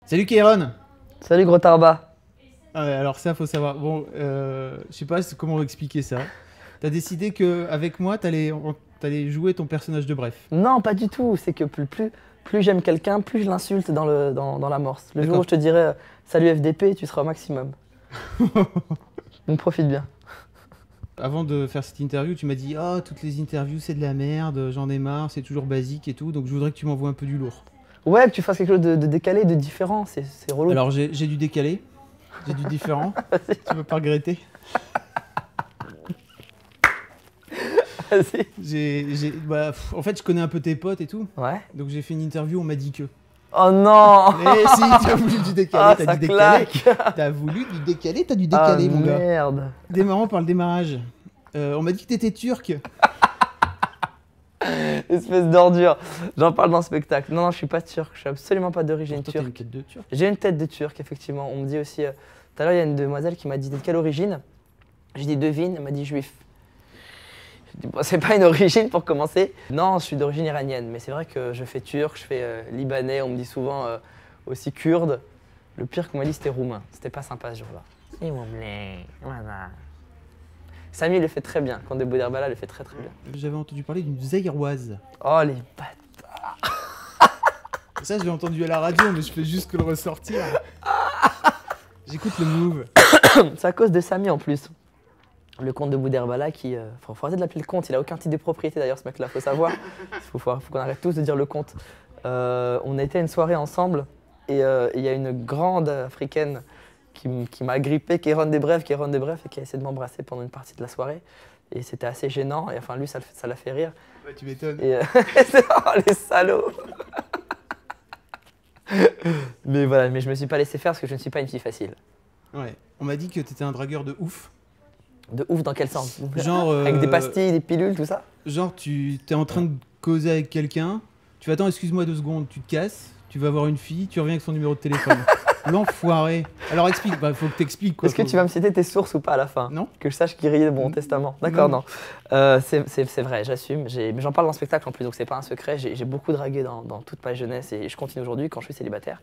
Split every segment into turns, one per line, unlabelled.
Salut Kairon.
Salut gros tarbat.
Ah ouais, alors ça faut savoir. Bon, je sais pas comment expliquer ça. T'as décidé qu'avec moi, t'allais jouer ton personnage de Bref.
Non, pas du tout. C'est que plus j'aime quelqu'un, plus je l'insulte dans l'amorce. Le jour
D'accord.
où je te dirai salut FDP, tu seras au maximum. On profite bien.
Avant de faire cette interview, tu m'as dit « Ah, toutes les interviews, c'est de la merde, j'en ai marre, c'est toujours basique et tout, donc je voudrais que tu m'envoies un peu du lourd. »
Ouais, que tu fasses quelque chose de décalé, de différent, c'est relou.
Alors j'ai du décalé, j'ai du différent, tu veux pas regretter?
Vas-y.
En fait, je connais un peu tes potes et tout,
Ouais.
donc j'ai fait une interview, on m'a dit que...
Oh non.
Mais si, t'as voulu du décalé,
Ah,
t'as
ça
du décalé.
claque.
T'as voulu du décalé, t'as du décalé,
Ah,
mon gars.
merde.
Démarrons par le démarrage. On m'a dit que t'étais turc.
Espèce d'ordure. J'en parle dans le spectacle. Non, je suis pas turc. Je suis absolument pas d'origine
Toi, t'as une
turque.
tête de turc.
J'ai une tête de turc, effectivement. On me dit aussi. Tout à l'heure, il y a une demoiselle qui m'a dit de quelle origine. J'ai dit devine. Elle m'a dit juif. J'ai dit, bon, c'est pas une origine pour commencer. Non, je suis d'origine iranienne. Mais c'est vrai que je fais turc, je fais libanais. On me dit souvent aussi kurde. Le pire qu'on m'a dit, c'était roumain. C'était pas sympa ce jour-là. S'il vous plaît, voilà. Samy le fait très bien. Quand de Bouderbala le fait très très bien.
J'avais entendu parler d'une zaïroise.
Oh les bâtards.
Ça, je l'ai entendu à la radio, mais je fais juste que le ressortir. J'écoute le move.
C'est à cause de Samy en plus. Le comte de Bouderbala qui... faut arrêter de l'appeler le comte, il a aucun titre de propriété d'ailleurs ce mec-là, faut savoir. Faut qu'on arrête tous de dire le comte. On a été à une soirée ensemble et il y a une grande africaine qui m'a agrippé, Kairon Desbrefs, et qui a essayé de m'embrasser pendant une partie de la soirée. Et c'était assez gênant, et enfin lui ça l'a fait rire.
Ouais, tu m'étonnes.
Et oh, les salauds. Mais voilà, mais je me suis pas laissé faire parce que je ne suis pas une fille facile.
Ouais. On m'a dit que t'étais un dragueur de ouf.
De ouf dans quel sens?
Genre.
Avec des pastilles, des pilules, tout ça?
Genre, tu t'es en train de causer avec quelqu'un. Tu vas attends, excuse-moi 2 secondes, tu te casses. Tu vas voir une fille, tu reviens avec son numéro de téléphone. L'enfoiré. Alors explique, faut que t'expliques quoi.
Est-ce que tu vas me citer tes sources ou pas à la fin?
Non.
Que je sache qui riait de mon testament. D'accord, non. C'est vrai, j'assume. Mais j'en parle dans le spectacle en plus, donc c'est pas un secret. J'ai beaucoup dragué dans toute ma jeunesse et je continue aujourd'hui quand je suis célibataire.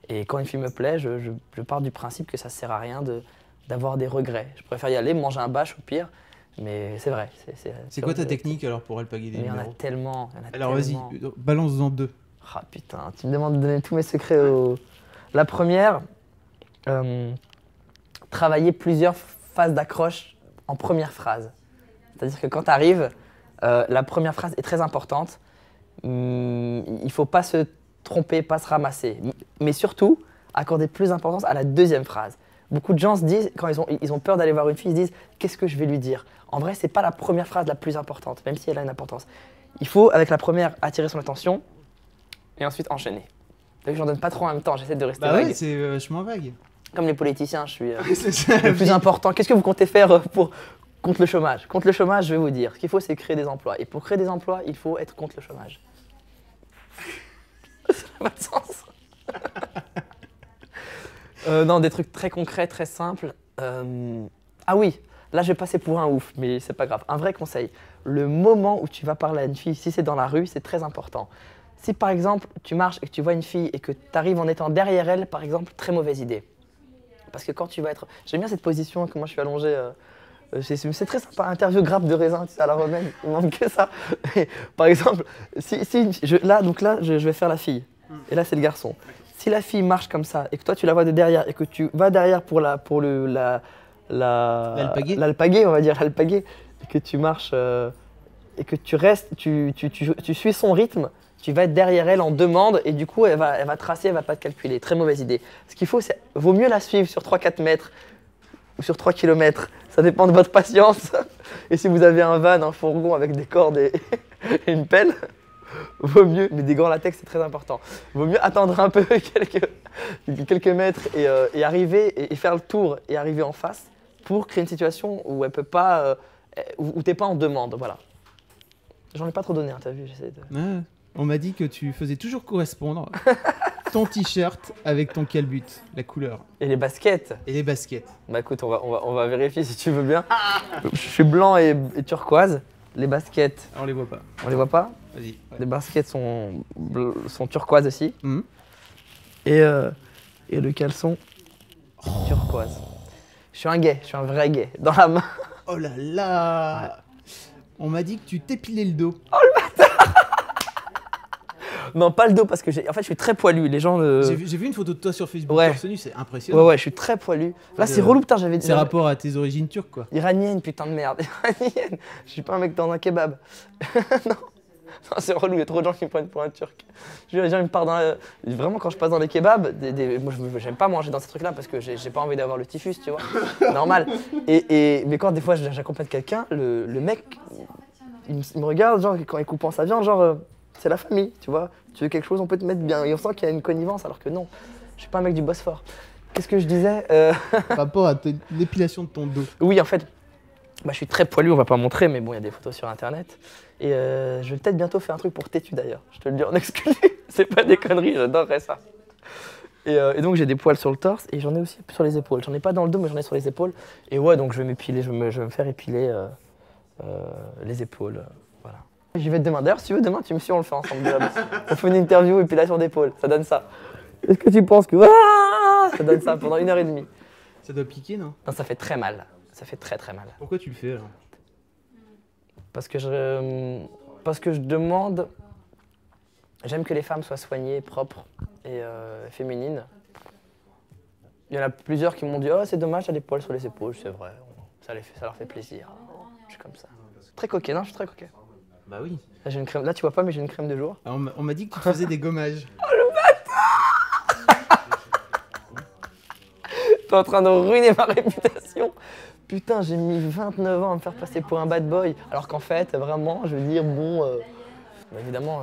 Et quand une fille me plaît, je pars du principe que ça sert à rien d'avoir des regrets. Je préfère y aller, manger un bâche au pire. Mais c'est vrai.
C'est quoi ta technique alors pour alpaguer des
Mais il y en a
numéros?
tellement.
Alors vas-y, balance-en 2.
Ah putain, tu me demandes de donner tous mes secrets au... La première, travailler plusieurs phases d'accroche en première phrase. C'est-à-dire que quand tu arrives, la première phrase est très importante. Il ne faut pas se tromper, pas se ramasser. Mais surtout, accorder plus d'importance à la deuxième phrase. Beaucoup de gens se disent, quand ils ont peur d'aller voir une fille, ils se disent « qu'est-ce que je vais lui dire ?» En vrai, ce n'est pas la première phrase la plus importante, même si elle a une importance. Il faut, avec la première, attirer son attention et ensuite enchaîner. Donc j'en donne pas trop en même temps, j'essaie de rester vague.
Ouais, c'est vachement vague.
Comme les politiciens, je suis
C'est ça,
le plus important. Qu'est-ce que vous comptez faire contre le chômage? Contre le chômage, je vais vous dire, ce qu'il faut, c'est créer des emplois. Et pour créer des emplois, il faut être contre le chômage. Ça n'a pas de sens. Non, des trucs très concrets, très simples. Ah oui, là, je vais passer pour un ouf, mais c'est pas grave. Un vrai conseil, le moment où tu vas parler à une fille, si c'est dans la rue, c'est très important. Si par exemple, tu marches et que tu vois une fille et que tu arrives en étant derrière elle, par exemple, très mauvaise idée. Parce que quand tu vas être... J'aime bien cette position, comment je suis allongé. C'est très sympa, interview grappe de raisin, tu sais, à la romaine, il manque que ça. Et, par exemple, je vais faire la fille, et là c'est le garçon. Si la fille marche comme ça, et que toi tu la vois de derrière, et que tu vas derrière pour l'alpaguer, on va dire, l'alpaguer, et que tu marches, et que tu restes, tu suis son rythme, tu vas être derrière elle en demande, et du coup elle va tracer, elle va pas te calculer. Très mauvaise idée. Ce qu'il faut, c'est vaut mieux la suivre sur 3-4 mètres, ou sur 3 km, ça dépend de votre patience. Et si vous avez un van, un fourgon avec des cordes et une pelle, vaut mieux, mais des gants latex c'est très important, vaut mieux attendre un peu quelques mètres et arriver et faire le tour et arriver en face pour créer une situation où elle peut pas, où t'es pas en demande, voilà. J'en ai pas trop donné, hein, t'as vu, j'essaie de...
Ouais. On m'a dit que tu faisais toujours correspondre ton t-shirt avec ton calbut, la couleur.
Et les baskets.
Et les baskets.
Bah écoute, on va vérifier si tu veux bien. Je suis blanc et turquoise. Les baskets,
On les voit pas.
on les voit pas.
Vas-y. Ouais.
Les baskets sont turquoises aussi.
Mhm.
Et Et le caleçon turquoise. Je suis un gay, je suis un vrai gay, dans la main.
Oh là là. On m'a dit que tu t'épilais le dos.
Non, pas le dos, parce que en fait, je suis très poilu. Les gens.
J'ai vu une photo de toi sur Facebook
Ouais.
torse nu, c'est impressionnant.
Ouais, je suis très poilu. Là, c'est relou, putain, j'avais.
C'est rapport à tes origines turques, quoi.
Iranienne, putain de merde. Iranienne. Je suis pas un mec dans un kebab. Non. Non, c'est relou, il y a trop de gens qui me prennent pour un turc. Je veux dire, les gens ils me parlent vraiment, quand je passe dans les kebabs, moi j'aime pas manger dans ces trucs-là parce que j'ai pas envie d'avoir le typhus, tu vois. Normal. Mais quand des fois j'accompagne quelqu'un, le mec, il me regarde, genre, quand il coupe en sa viande, genre, c'est la famille, tu vois. Tu veux quelque chose, on peut te mettre bien. Et on sent qu'il y a une connivence, alors que non, je suis pas un mec du Bosphore. Qu'est-ce que je disais
Par rapport à l'épilation de ton dos.
Oui, en fait, bah, je suis très poilu, on va pas montrer, mais bon, il y a des photos sur internet. Et je vais peut-être bientôt faire un truc pour Tétu d'ailleurs, je te le dis en exclu. C'est pas des conneries, j'adorerais ça. Et donc j'ai des poils sur le torse et j'en ai aussi sur les épaules. J'en ai pas dans le dos, mais j'en ai sur les épaules. Et ouais, donc je vais m'épiler, je vais me faire épiler les épaules. Voilà. J'y vais demain. D'ailleurs, si tu veux, demain, tu me suis, on le fait ensemble. On fait une interview épilation d'épaule, ça donne ça. Est-ce que tu penses que ça donne ça pendant 1h30?
Ça doit piquer, non?
Non, ça fait très mal. Ça fait très très mal.
Pourquoi tu le fais alors?
Parce que je demande. J'aime que les femmes soient soignées, propres et féminines. Il y en a plusieurs qui m'ont dit « Oh, c'est dommage, t'as des poils sur les épaules. » C'est vrai, ça leur fait plaisir. Je suis comme ça. Très coquet, non? Je suis très coquet.
Bah oui.
Là, j'ai une crème. Là, tu vois pas, mais j'ai une crème de jour.
Alors, on m'a dit que tu faisais des gommages.
Oh, le bâtard! T'es en train de ruiner ma réputation. Putain, j'ai mis 29 ans à me faire passer pour un bad boy. Alors qu'en fait, vraiment, je veux dire, bon... évidemment,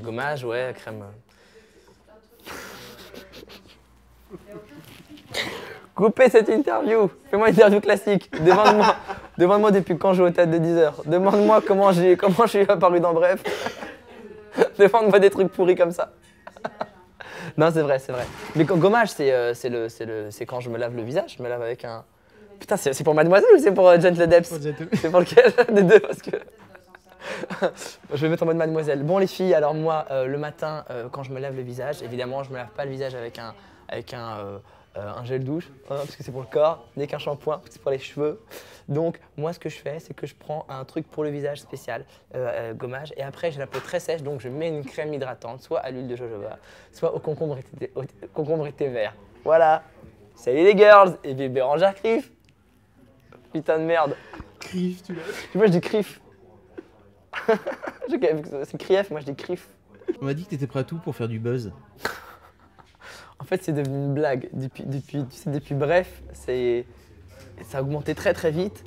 gommage, ouais, crème... Coupez cette interview. Fais-moi une interview classique. Demande-moi depuis quand je joue au théâtre de 10 heures. Demande-moi comment je suis apparu dans Bref. Demande-moi des trucs pourris comme ça. Non, c'est vrai, c'est vrai. Mais gommage, c'est quand je me lave le visage. Je me lave avec un... Putain, c'est pour Mademoiselle ou c'est pour Gentle Depths? C'est pour lequel des deux? Parce que... Je vais mettre en mode Mademoiselle. Bon les filles, alors moi, le matin, quand je me lave le visage, évidemment, je me lave pas le visage avec un gel douche, hein, parce que c'est pour le corps, ni qu'un shampoing, parce que c'est pour les cheveux. Donc, moi, ce que je fais, c'est que je prends un truc pour le visage spécial, gommage, et après, j'ai la peau très sèche, donc je mets une crème hydratante, soit à l'huile de jojoba, soit au concombre été vert. Voilà. Salut les girls, et Bérangère Criff. Putain de merde.
Criff, tu l'as.
Moi, je dis Criff. C'est Krief, moi je dis Criff.
On m'a dit que t'étais prêt à tout pour faire du buzz.
En fait, c'est devenu une blague. Depuis Bref, ça a augmenté très très vite.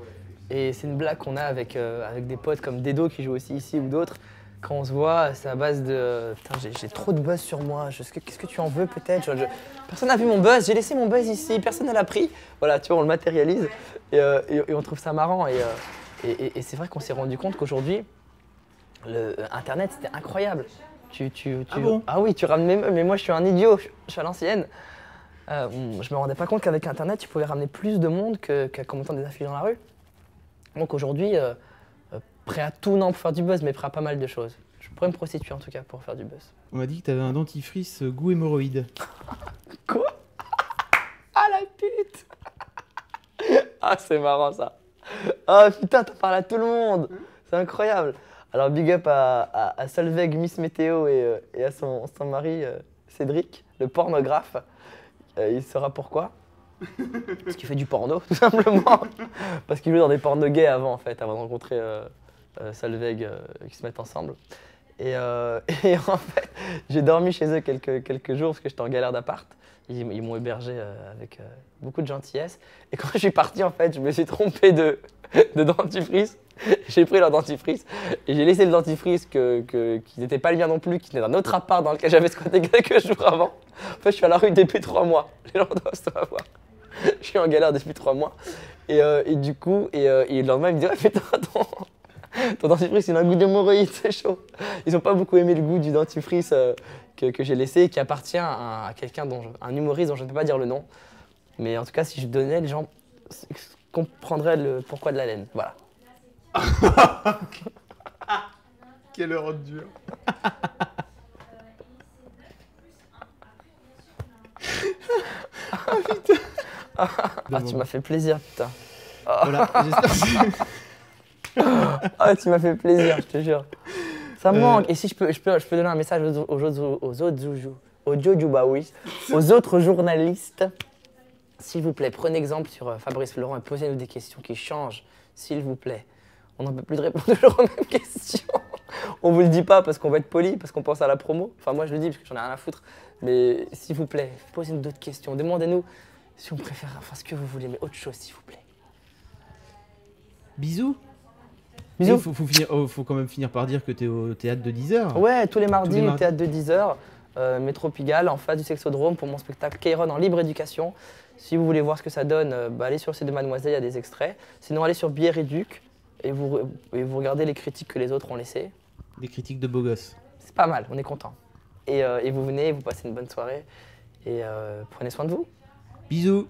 Et c'est une blague qu'on a avec des potes comme Dedo qui joue aussi ici ou d'autres. Quand on se voit, c'est à base de... Putain, j'ai trop de buzz sur moi. Qu'est-ce que tu en veux peut-être? Personne n'a vu mon buzz, j'ai laissé mon buzz ici, personne ne l'a pris. Voilà, tu vois, on le matérialise et on trouve ça marrant. Et c'est vrai qu'on s'est rendu compte qu'aujourd'hui, Internet, c'était incroyable.
Ah bon?
Ah oui, tu ramènes, mais moi je suis un idiot, je suis à l'ancienne. Je me rendais pas compte qu'avec Internet, tu pouvais ramener plus de monde qu'en commentant des affiches dans la rue. Donc aujourd'hui, prêt à tout, non, pour faire du buzz, mais prêt à pas mal de choses. Je pourrais me prostituer en tout cas pour faire du buzz.
On m'a dit que t'avais un dentifrice goût hémorroïde.
Quoi? Ah la pute! Ah c'est marrant ça. Ah putain, t'en parles à tout le monde. C'est incroyable. Alors big up à Solveig Miss Météo et à son mari Cédric, le pornographe. Il saura pourquoi. Parce qu'il fait du porno, tout simplement. Parce qu'il jouait dans des pornos gays avant, en fait, avant de rencontrer Solveig, qui se mettent ensemble. Et en fait, j'ai dormi chez eux quelques jours parce que j'étais en galère d'appart. Ils m'ont hébergé avec beaucoup de gentillesse. Et quand je suis parti, en fait, je me suis trompé de dentifrice. J'ai pris leur dentifrice et j'ai laissé le dentifrice qui n'était pas le mien non plus, qui était d'un autre appart dans lequel j'avais squatté quelques jours avant. En fait, je suis à la rue depuis 3 mois. Les gens doivent savoir. Je suis en galère depuis 3 mois. Et du coup, le lendemain, ils me disent « Ouais, putain, ton dentifrice, il a un goût d'hémorroïde, c'est chaud. » Ils n'ont pas beaucoup aimé le goût du dentifrice que j'ai laissé et qui appartient à quelqu'un, un humoriste dont je ne peux pas dire le nom. Mais en tout cas, si je donnais, les gens comprendraient le pourquoi de la laine. Voilà.
Quelle heure dure.
Ah, tu m'as fait plaisir, putain.
Voilà, j'espère que...
Ah, tu m'as fait plaisir, je te jure. Ça me
Euh.
manque. Et si je peux donner un message aux autres journalistes, s'il vous plaît, prenez exemple sur Fabrice Florent et posez-nous des questions qui changent, s'il vous plaît. On n'en peut plus de répondre toujours aux mêmes questions. On vous le dit pas parce qu'on va être poli, parce qu'on pense à la promo. Enfin, moi, je le dis parce que j'en ai rien à foutre. Mais s'il vous plaît, posez-nous d'autres questions. Demandez-nous si on préfère, enfin, ce que vous voulez, mais autre chose, s'il vous plaît.
Bisous.
Bisous.
Faut quand même finir par dire que t'es au théâtre de 10h.
Ouais, tous les mardis,
Tous les
au
mardis.
théâtre de 10h, métro Pigalle, en face du Sexodrome, pour mon spectacle Kéron en libre éducation. Si vous voulez voir ce que ça donne, allez sur le site de Mademoiselle, il y a des extraits. Sinon, allez sur Bière Éduc et vous regardez les critiques que les autres ont laissées.
Des critiques de beaux gosses.
C'est pas mal, on est content. Et vous venez, vous passez une bonne soirée et prenez soin de vous.
Bisous.